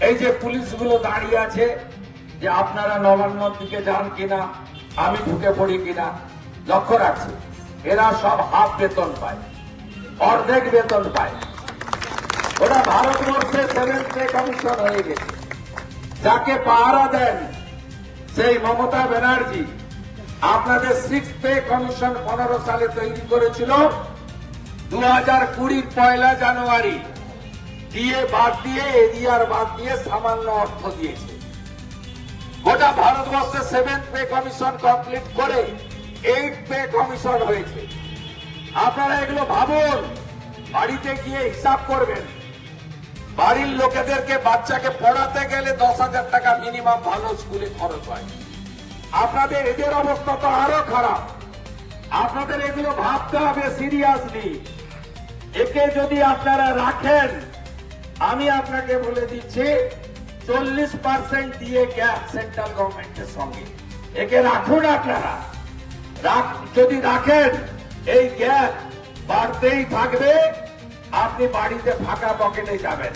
এই যে পুলিশগুলো দাঁড়িয়ে আছে যে আপনারা নবান্নর দিকে যান কিনা, আমি ঢুকে পড়ি কিনা, লক্ষ্য রাখছি এরা সব হাফ বেতন পায়, অর্ধেক বেতন পায়। ওটা ভারতবর্ষে সেভেন্থ পে কমিশন হয়ে গেছে। যাকে পাহারা দেন সেই মমতা ব্যানার্জি আপনাদের সিক্স পে কমিশন 15 সালে তৈরি করেছিল। 2020 পয়লা জানুয়ারি দিয়ে বাদ দিয়ে এরিয়ার বাদ দিয়ে সামান্য অর্থ দিয়েছে। গোটা ভারতবর্ষে সেভেন্থ পে কমিশন কমপ্লিট করে 8 পে কমিশন হয়েছে। আপনারা এগুলো ভাবুন, বাড়িতে গিয়ে হিসাব করবেন। বাড়ির লোকেদেরকে বাচ্চাকে পড়াতে গেলে 10,000 টাকা মিনিমাম ভালো স্কুলে খরচ হয়। আপনাদের এদের অবস্থা তো আরো খারাপ। আপনাদের এগুলো ভাবতে হবে সিরিয়াসলি। একে যদি আপনারা রাখেন, আমি আপনাকে বলে দিচ্ছি 40% দিয়ে গ্যাপ সেন্ট্রাল গভর্নমেন্টের সঙ্গে। একে রাখুন আপনারা। যদি রাখেন এই গ্যাপ বাড়তেই থাকবে, আপনি বাড়িতে ফাঁকা পকেটে যাবেন।